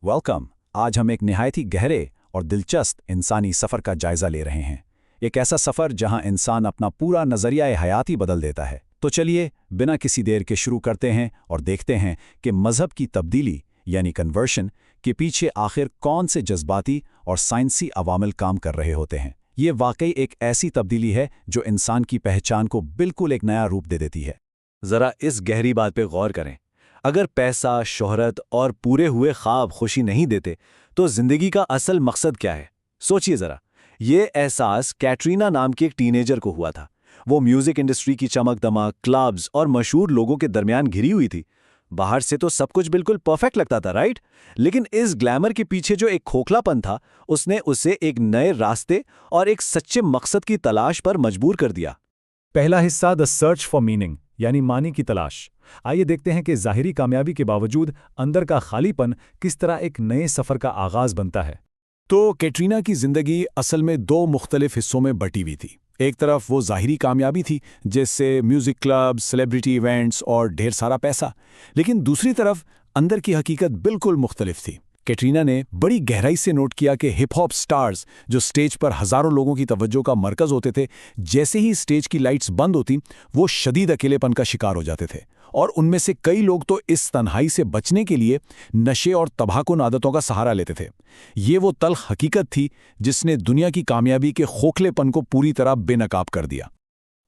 Welcome. आज हम एक निहायत ही गहरे और दिलचस्प इंसानी सफ़र का जायज़ा ले रहे हैं। एक ऐसा सफ़र जहां इंसान अपना पूरा नज़रिया हयात ही बदल देता है। तो चलिए बिना किसी देर के शुरू करते हैं और देखते हैं कि मज़हब की तब्दीली यानी कन्वर्शन के पीछे आखिर कौन से जज्बाती और साइंसी अवामिल काम कर रहे होते हैं। ये वाकई एक ऐसी तब्दीली है जो इंसान की पहचान को बिल्कुल एक नया रूप दे देती है। ज़रा इस गहरी बात पे गौर करें। अगर पैसा, शोहरत और पूरे हुए ख्वाब खुशी नहीं देते तो ज़िंदगी का असल मकसद क्या है? सोचिए ज़रा। ये एहसास कैटरीना नाम की एक टीनेजर को हुआ था। वो म्यूज़िक इंडस्ट्री की चमक दमक, क्लब्स और मशहूर लोगों के दरमियान घिरी हुई थी। बाहर से तो सब कुछ बिल्कुल परफेक्ट लगता था, राइट? लेकिन इस ग्लैमर के पीछे जो एक खोखलापन था, उसने उसे एक नए रास्ते और एक सच्चे मकसद की तलाश पर मजबूर कर दिया। पहला हिस्सा द सर्च फॉर मीनिंग यानी मानी की तलाश। आइए देखते हैं कि ज़ाहिरी कामयाबी के बावजूद अंदर का खालीपन किस तरह एक नए सफ़र का आगाज़ बनता है। तो कैटरीना की ज़िंदगी असल में दो मुख्तलिफ हिस्सों में बटी हुई थी। एक तरफ वो ज़ाहिरी कामयाबी थी, जैसे म्यूज़िक क्लब, सेलिब्रिटी इवेंट्स और ढेर सारा पैसा। लेकिन दूसरी तरफ अंदर की हकीकत बिल्कुल मुख्तलिफ थी। कैटरीना ने बड़ी गहराई से नोट किया कि हिप हॉप स्टार्स जो स्टेज पर हज़ारों लोगों की तवज्जो का मरकज़ होते थे, जैसे ही स्टेज की लाइट्स बंद होती वो शदीद अकेलेपन का शिकार हो जाते थे। और उनमें से कई लोग तो इस तन्हाई से बचने के लिए नशे और तबाहकुन आदतों का सहारा लेते थे। ये वो तल्ख हकीकत थी जिसने दुनिया की कामयाबी के खोखलेपन को पूरी तरह बेनकाब कर दिया।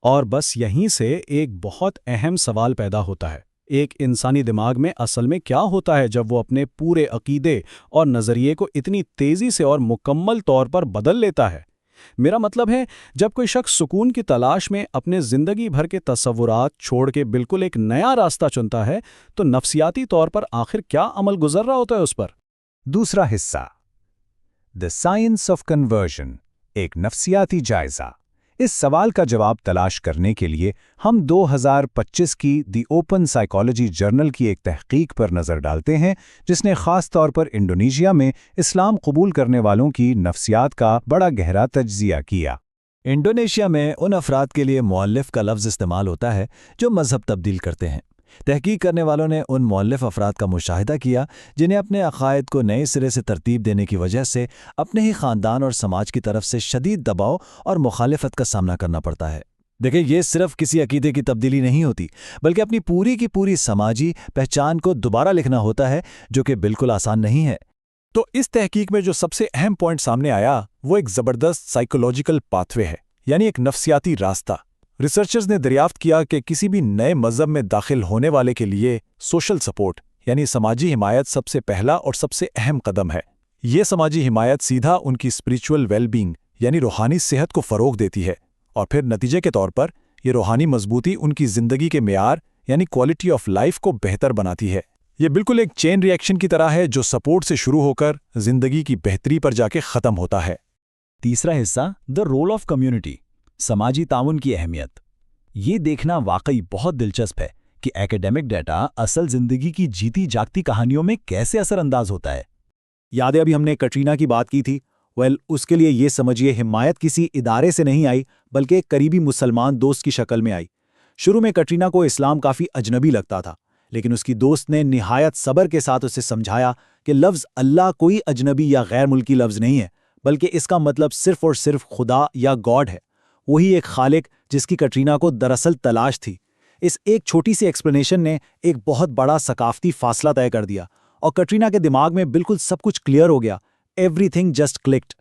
और बस यहीं से एक बहुत अहम सवाल पैदा होता है, एक इंसानी दिमाग में असल में क्या होता है जब वो अपने पूरे अकीदे और नज़रिए को इतनी तेज़ी से और मुकम्मल तौर पर बदल लेता है। मेरा मतलब है, जब कोई शख्स सुकून की तलाश में अपने ज़िंदगी भर के तसव्वुरात छोड़ के बिल्कुल एक नया रास्ता चुनता है, तो नफ्सियाती तौर पर आखिर क्या अमल गुजर रहा होता है उस पर। दूसरा हिस्सा द साइंस ऑफ कन्वर्जन, एक नफ्सियाती जायज़ा। इस सवाल का जवाब तलाश करने के लिए हम 2025 की दी ओपन साइकोलॉजी जर्नल की एक तहकीक पर नज़र डालते हैं, जिसने ख़ास तौर पर इंडोनेशिया में इस्लाम कबूल करने वालों की नफ्सियात का बड़ा गहरा तज्ज़िया किया। इंडोनेशिया में उन अफराद के लिए मुअल्लिफ का लफ्ज़ इस्तेमाल होता है जो मज़हब तब्दील करते हैं। तहकीक करने वालों ने उन मुअल्लिफ अफराद का मुशाहिदा किया जिन्हें अपने अक़ायद को नए सिरे से तरतीब देने की वजह से अपने ही ख़ानदान और समाज की तरफ से शदीद दबाव और मुखालिफत का सामना करना पड़ता है। देखिए, ये सिर्फ किसी अकीदे की तब्दीली नहीं होती, बल्कि अपनी पूरी की पूरी समाजी पहचान को दोबारा लिखना होता है, जो कि बिल्कुल आसान नहीं है। तो इस तहकीक में जो सबसे अहम पॉइंट सामने आया वो एक ज़बरदस्त साइकोलॉजिकल पाथवे है, यानी एक नफ्सियाती रास्ता। रिसर्चर्स ने दरियाफ्त किया कि किसी भी नए मज़हब में दाखिल होने वाले के लिए सोशल सपोर्ट यानी समाजी हिमायत सबसे पहला और सबसे अहम कदम है। ये समाजी हिमायत सीधा उनकी स्पिरिचुअल वेलबींग यानी रूहानी सेहत को फ़रोग़ देती है, और फिर नतीजे के तौर पर ये रूहानी मजबूती उनकी ज़िंदगी के मेयार यानी क्वालिटी ऑफ लाइफ को बेहतर बनाती है। ये बिल्कुल एक चेन रिएक्शन की तरह है जो सपोर्ट से शुरू होकर ज़िंदगी की बेहतरी पर जाके ख़त्म होता है। तीसरा हिस्सा द रोल ऑफ कम्युनिटी, समाजी ताउन की अहमियत। ये देखना वाकई बहुत दिलचस्प है कि एकेडमिक डेटा असल ज़िंदगी की जीती जागती कहानियों में कैसे असरअंदाज होता है। याद है अभी हमने कैटरीना की बात की थी। उसके लिए ये समझिए हिमायत किसी इदारे से नहीं आई, बल्कि एक करीबी मुसलमान दोस्त की शक्ल में आई। शुरू में कैटरीना को इस्लाम काफ़ी अजनबी लगता था, लेकिन उसकी दोस्त ने निहायत सब्र के साथ उसे समझाया कि लफ्ज़ अल्लाह कोई अजनबी या गैर मुल्की लफ्ज़ नहीं है, बल्कि इसका मतलब सिर्फ़ और सिर्फ खुदा या गॉड है, वही एक खालिक जिसकी कैटरीना को दरअसल तलाश थी। इस एक छोटी सी एक्सप्लेनेशन ने एक बहुत बड़ा सकाफती फासला तय कर दिया, और कैटरीना के दिमाग में बिल्कुल सब कुछ क्लियर हो गया। Everything just clicked.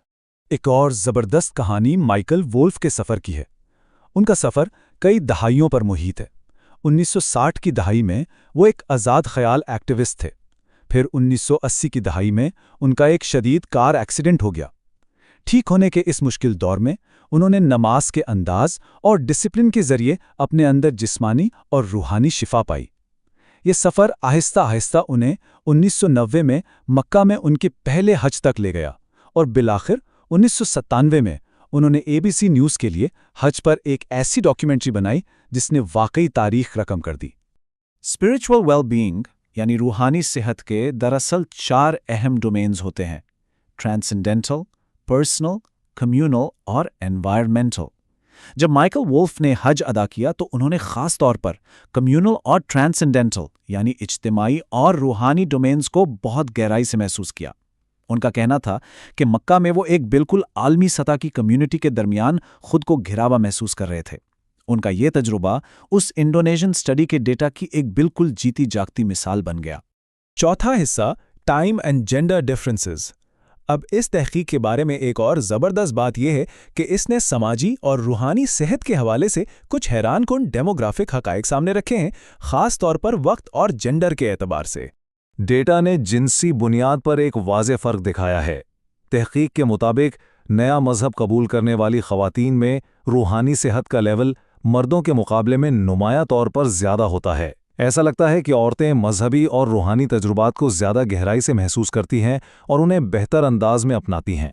एक और ज़बरदस्त कहानी माइकल वोल्फ के सफ़र की है। उनका सफ़र कई दहाइयों पर मुहित है। 1960 की दहाई में वो एक आज़ाद ख्याल एक्टिविस्ट थे। फिर 1980 की दहाई में उनका एक शदीद कार एक्सीडेंट हो गया। ठीक होने के इस मुश्किल दौर में उन्होंने नमाज के अंदाज और डिसिप्लिन के ज़रिए अपने अंदर जिस्मानी और रूहानी शिफा पाई। ये सफ़र आहिस्ता आहिस्ता उन्हें 1990 में मक्का में उनके पहले हज तक ले गया, और बिलाखिर 1997 में उन्होंने ABC न्यूज़ के लिए हज पर एक ऐसी डॉक्यूमेंट्री बनाई जिसने वाकई तारीख रकम कर दी। स्पिरिचुअल वेलबीइंग यानी रूहानी सेहत के दरअसल 4 अहम डोमेन्स होते हैं: ट्रांसेंडेंटल, पर्सनल, कम्युनल और एनवायरमेंटल। جب مائیکل وولف نے حج ادا کیا تو انہوں نے خاص طور پر کمیونل اور ٹرانسینڈنٹل یعنی اجتماعی اور روحانی ڈومینز کو بہت گہرائی سے محسوس کیا۔ ان کا کہنا تھا کہ مکہ میں وہ ایک بالکل عالمی سطح کی کمیونٹی کے درمیان خود کو گھرا ہوا محسوس کر رہے تھے۔ ان کا یہ تجربہ اس انڈونیشین اسٹڈی کے ڈیٹا کی ایک بالکل جیتی جاگتی مثال بن گیا۔ چوتھا حصہ ٹائم اینڈ جینڈر ڈفرینسز۔ اب اس تحقیق کے بارے میں ایک اور زبردست بات یہ ہے کہ اس نے سماجی اور روحانی صحت کے حوالے سے کچھ حیران کن ڈیموگرافک حقائق سامنے رکھے ہیں، خاص طور پر وقت اور جینڈر کے اعتبار سے۔ ڈیٹا نے جنسی بنیاد پر ایک واضح فرق دکھایا ہے۔ تحقیق کے مطابق نیا مذہب قبول کرنے والی خواتین میں روحانی صحت کا لیول مردوں کے مقابلے میں نمایاں طور پر زیادہ ہوتا ہے۔ ایسا لگتا ہے کہ عورتیں مذہبی اور روحانی تجربات کو زیادہ گہرائی سے محسوس کرتی ہیں اور انہیں بہتر انداز میں اپناتی ہیں۔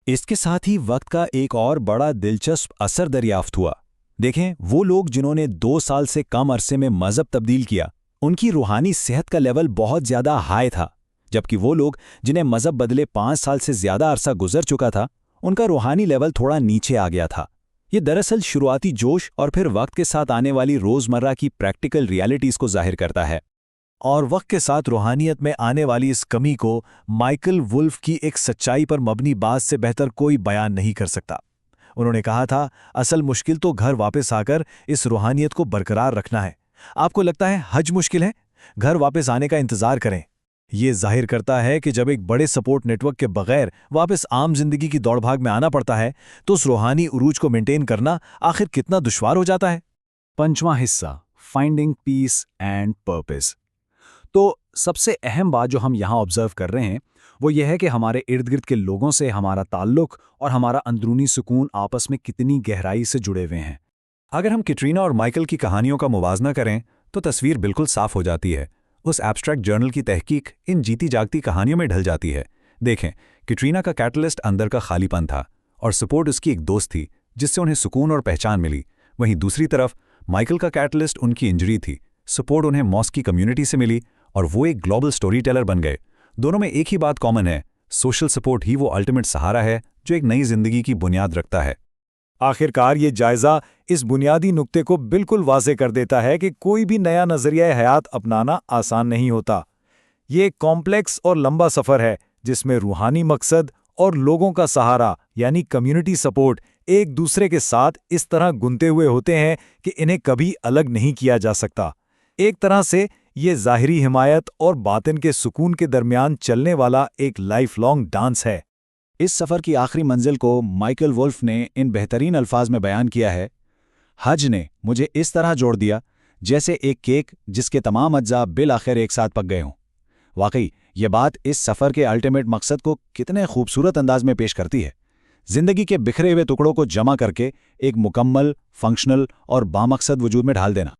اس کے ساتھ ہی وقت کا ایک اور بڑا دلچسپ اثر دریافت ہوا۔ دیکھیں، وہ لوگ جنہوں نے 2 سال سے کم عرصے میں مذہب تبدیل کیا، ان کی روحانی صحت کا لیول بہت زیادہ ہائی تھا، جبکہ وہ لوگ جنہیں مذہب بدلے 5 سال سے زیادہ عرصہ گزر چکا تھا، ان کا روحانی لیول تھوڑا نیچے آ گیا تھا۔ یہ دراصل شروعاتی جوش اور پھر وقت کے ساتھ آنے والی روزمرہ کی پریکٹیکل ریالٹیز کو ظاہر کرتا ہے۔ اور وقت کے ساتھ روحانیت میں آنے والی اس کمی کو مائیکل وولف کی ایک سچائی پر مبنی بات سے بہتر کوئی بیان نہیں کر سکتا۔ انہوں نے کہا تھا، اصل مشکل تو گھر واپس آ کر اس روحانیت کو برقرار رکھنا ہے۔ آپ کو لگتا ہے حج مشکل ہے؟ گھر واپس آنے کا انتظار کریں۔ یہ ظاہر کرتا ہے کہ جب ایک بڑے سپورٹ نیٹ ورک کے بغیر واپس عام زندگی کی دوڑ بھاگ میں آنا پڑتا ہے تو اس روحانی عروج کو مینٹین کرنا آخر کتنا دشوار ہو جاتا ہے۔ 5واں حصہ، فائنڈنگ پیس اینڈ پرپز۔ تو سب سے اہم بات جو ہم یہاں آبزرو کر رہے ہیں وہ یہ ہے کہ ہمارے ارد گرد کے لوگوں سے ہمارا تعلق اور ہمارا اندرونی سکون آپس میں کتنی گہرائی سے جڑے ہوئے ہیں۔ اگر ہم کٹرینہ اور مائیکل کی کہانیوں کا موازنہ کریں تو تصویر بالکل صاف ہو جاتی ہے۔ اس ایبسٹریکٹ جرنل کی تحقیق ان جیتی جاگتی کہانیوں میں ڈھل جاتی ہے۔ دیکھیں، کٹرینہ کا کیٹلسٹ اندر کا خالی پن تھا اور سپورٹ اس کی ایک دوست تھی جس سے انہیں سکون اور پہچان ملی۔ وہیں دوسری طرف مائیکل کا کیٹلسٹ ان کی انجری تھی، سپورٹ انہیں موس کی کمیونٹی سے ملی اور وہ ایک گلوبل سٹوری ٹیلر بن گئے۔ دونوں میں ایک ہی بات کامن ہے، سوشل سپورٹ ہی وہ الٹیمیٹ سہارا ہے جو ایک نئی زندگی کی بنیاد رکھتا ہے۔ آخرکار یہ جائزہ اس بنیادی نقطے کو بالکل واضح کر دیتا ہے کہ کوئی بھی نیا نظریہ حیات اپنانا آسان نہیں ہوتا۔ یہ ایک کمپلیکس اور لمبا سفر ہے جس میں روحانی مقصد اور لوگوں کا سہارا یعنی کمیونٹی سپورٹ ایک دوسرے کے ساتھ اس طرح گنتے ہوئے ہوتے ہیں کہ انہیں کبھی الگ نہیں کیا جا سکتا۔ ایک طرح سے یہ ظاہری حمایت اور باطن کے سکون کے درمیان چلنے والا ایک لائف لانگ ڈانس ہے۔ اس سفر کی آخری منزل کو مائیکل وولف نے ان بہترین الفاظ میں بیان کیا ہے، حج نے مجھے اس طرح جوڑ دیا جیسے ایک کیک جس کے تمام اجزاء بالآخر ایک ساتھ پک گئے ہوں۔ واقعی یہ بات اس سفر کے الٹیمیٹ مقصد کو کتنے خوبصورت انداز میں پیش کرتی ہے، زندگی کے بکھرے ہوئے ٹکڑوں کو جمع کر کے ایک مکمل، فنکشنل اور بامقصد وجود میں ڈھال دینا۔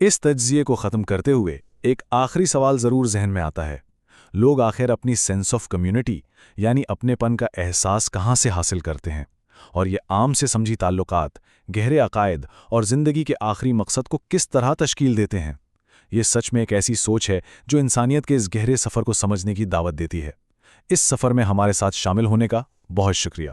اس تجزیے کو ختم کرتے ہوئے ایک آخری سوال ضرور ذہن میں آتا ہے، لوگ آخر اپنی سینس آف کمیونٹی یعنی اپنے پن کا احساس کہاں سے حاصل کرتے ہیں، اور یہ عام سے سمجھی تعلقات، گہرے عقائد اور زندگی کے آخری مقصد کو کس طرح تشکیل دیتے ہیں؟ یہ سچ میں ایک ایسی سوچ ہے جو انسانیت کے اس گہرے سفر کو سمجھنے کی دعوت دیتی ہے۔ اس سفر میں ہمارے ساتھ شامل ہونے کا بہت شکریہ۔